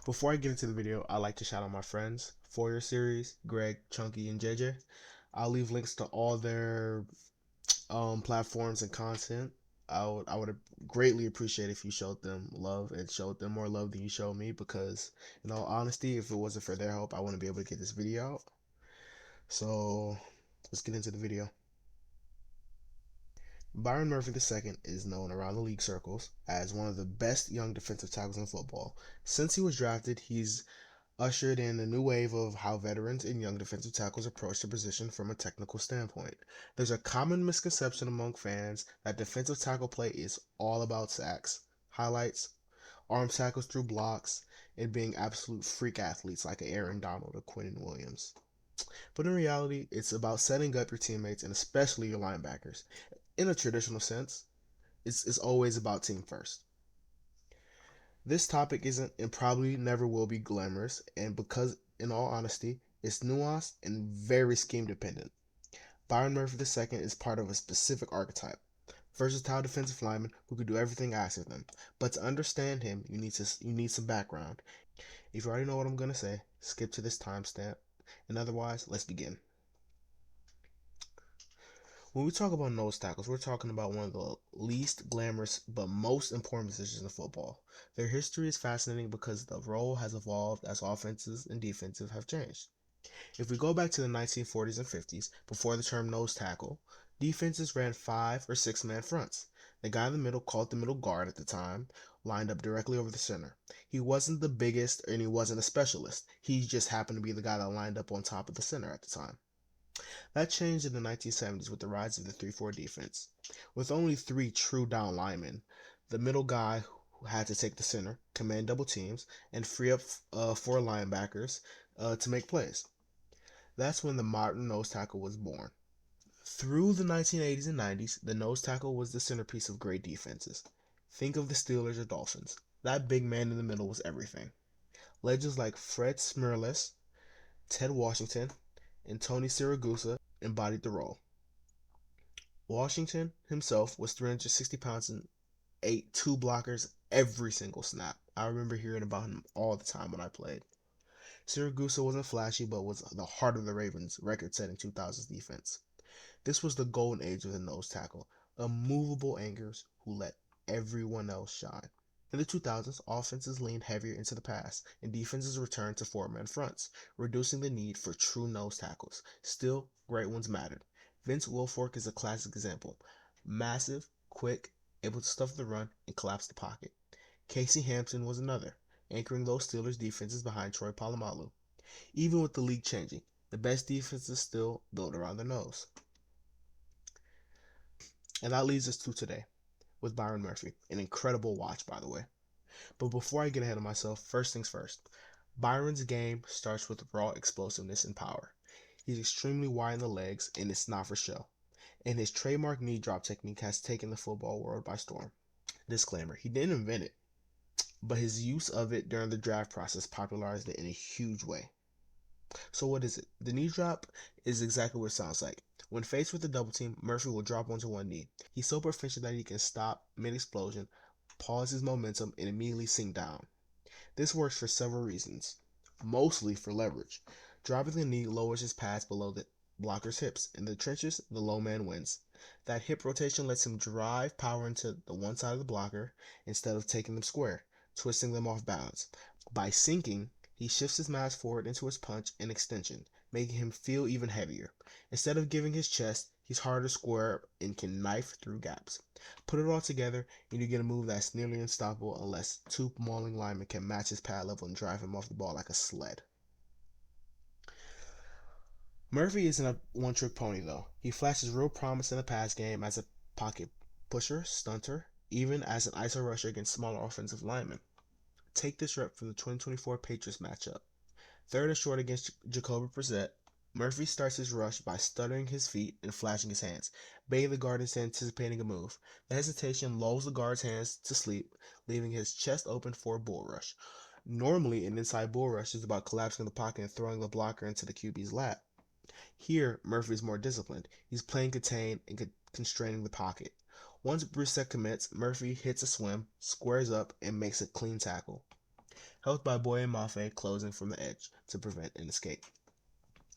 Before I get into the video, I'd like to shout out my friends for your series, Greg, Chunky, and JJ. I'll leave links to all their platforms and content. I would greatly appreciate if you showed them love and showed them more love than you showed me, because in all honesty, if it wasn't for their help, I wouldn't be able to get this video out. So let's get into the video. Byron Murphy II is known around the league circles as one of the best young defensive tackles in football. Since he was drafted, he's ushered in a new wave of how veterans and young defensive tackles approach the position from a technical standpoint. There's a common misconception among fans that defensive tackle play is all about sacks, highlights, arm tackles through blocks, and being absolute freak athletes like Aaron Donald or Quinnen Williams. But in reality, it's about setting up your teammates and especially your linebackers. In a traditional sense, it's always about team first. This topic isn't and probably never will be glamorous, and because, in all honesty, it's nuanced and very scheme dependent. Byron Murphy II is part of a specific archetype, versatile defensive lineman who can do everything asked of them. But to understand him, you need some background. If you already know what I'm gonna say, skip to this timestamp, and otherwise, let's begin. When we talk about nose tackles, we're talking about one of the least glamorous but most important positions in football. Their history is fascinating because the role has evolved as offenses and defenses have changed. If we go back to the 1940s and 50s, before the term nose tackle, defenses ran 5 or 6 man fronts. The guy in the middle, called the middle guard at the time, lined up directly over the center. He wasn't the biggest and he wasn't a specialist. He just happened to be the guy that lined up on top of the center at the time. That changed in the 1970s with the rise of the 3-4 defense. With only 3 true down linemen, the middle guy who had to take the center, command double teams, and free up 4 linebackers to make plays. That's when the modern nose tackle was born. Through the 1980s and 90s, the nose tackle was the centerpiece of great defenses. Think of the Steelers or Dolphins. That big man in the middle was everything. Legends like Fred Smirles, Ted Washington, and Tony Siragusa embodied the role. Washington himself was 360 pounds and ate 2 blockers every single snap. I remember hearing about him all the time when I played. Siragusa wasn't flashy, but was the heart of the Ravens' record-setting 2000s defense. This was the golden age of the nose tackle, immovable anchors who let everyone else shine. In the 2000s, offenses leaned heavier into the pass, and defenses returned to 4-man fronts, reducing the need for true nose tackles. Still, great ones mattered. Vince Wilfork is a classic example. Massive, quick, able to stuff the run and collapse the pocket. Casey Hampton was another, anchoring those Steelers defenses behind Troy Polamalu. Even with the league changing, the best defenses still built around their nose. And that leads us to today, with Byron Murphy. An incredible watch, by the way. But before I get ahead of myself, first things first. Byron's game starts with raw explosiveness and power. He's extremely wide in the legs, and it's not for show. And his trademark knee drop technique has taken the football world by storm. Disclaimer, he didn't invent it, but his use of it during the draft process popularized it in a huge way. So what is it? The knee drop is exactly what it sounds like. When faced with a double team, Murphy will drop onto one knee. He's so proficient that he can stop mid-explosion, pause his momentum, and immediately sink down. This works for several reasons, mostly for leverage. Dropping the knee lowers his pads below the blocker's hips. In the trenches, the low man wins. That hip rotation lets him drive power into the one side of the blocker instead of taking them square, twisting them off balance. By sinking, he shifts his mass forward into his punch and extension, making him feel even heavier. Instead of giving his chest, he's harder square and can knife through gaps. Put it all together, and you get a move that's nearly unstoppable unless 2 mauling linemen can match his pad level and drive him off the ball like a sled. Murphy isn't a one-trick pony, though. He flashes real promise in the pass game as a pocket pusher, stunter, even as an ISO rusher against smaller offensive linemen. Take this rep from the 2024 Patriots matchup. 3rd and short against Jacoby Brissett, Murphy starts his rush by stuttering his feet and flashing his hands, baiting the guard into anticipating a move. The hesitation lulls the guard's hands to sleep, leaving his chest open for a bull rush. Normally, an inside bull rush is about collapsing the pocket and throwing the blocker into the QB's lap. Here, Murphy is more disciplined. He's playing contain and constraining the pocket. Once Brissett commits, Murphy hits a swim, squares up, and makes a clean tackle. helped by Boy and Mafe closing from the edge to prevent an escape.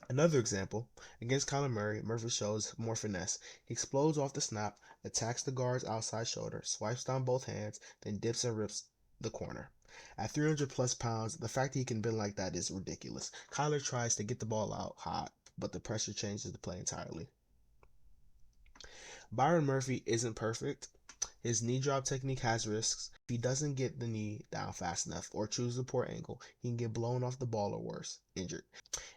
Another example, against Kyler Murray, Murphy shows more finesse. He explodes off the snap, attacks the guard's outside shoulder, swipes down both hands, then dips and rips the corner. At 300 plus pounds, the fact that he can bend like that is ridiculous. Kyler tries to get the ball out hot, but the pressure changes the play entirely. Byron Murphy isn't perfect. His knee drop technique has risks. If he doesn't get the knee down fast enough or choose a poor angle, he can get blown off the ball or worse, injured.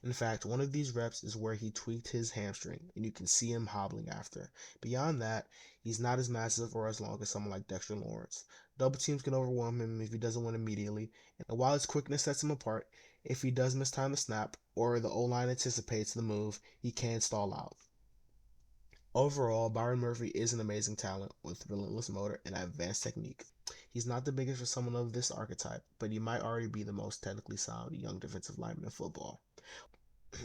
In fact, one of these reps is where he tweaked his hamstring, and you can see him hobbling after. Beyond that, he's not as massive or as long as someone like Dexter Lawrence. Double teams can overwhelm him if he doesn't win immediately, and while his quickness sets him apart, if he does mistime the snap or the O-line anticipates the move, he can stall out. Overall, Byron Murphy is an amazing talent with relentless motor and advanced technique. He's not the biggest for someone of this archetype, but he might already be the most technically sound young defensive lineman in football.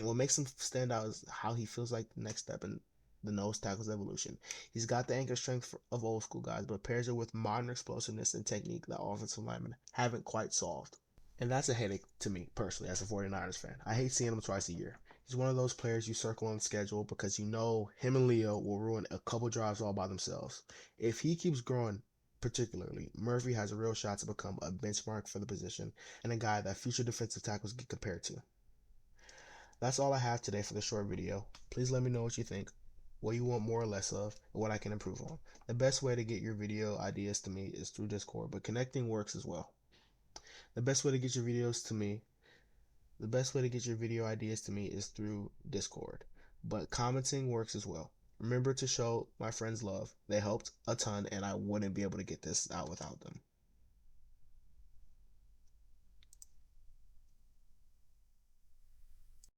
What makes him stand out is how he feels like the next step in the nose tackle's evolution. He's got the anchor strength of old school guys, but pairs it with modern explosiveness and technique that offensive linemen haven't quite solved. And that's a headache to me, personally, as a 49ers fan. I hate seeing him twice a year. He's one of those players you circle on the schedule because you know him and Leo will ruin a couple drives all by themselves. If he keeps growing, particularly, Murphy has a real shot to become a benchmark for the position and a guy that future defensive tackles get compared to. That's all I have today for the short video. Please let me know what you think, what you want more or less of, and what I can improve on. The best way to get your video ideas to me is through Discord, but connecting works as well. The best way to get your video ideas to me is through Discord, but commenting works as well. Remember to show my friends love. They helped a ton, and I wouldn't be able to get this out without them.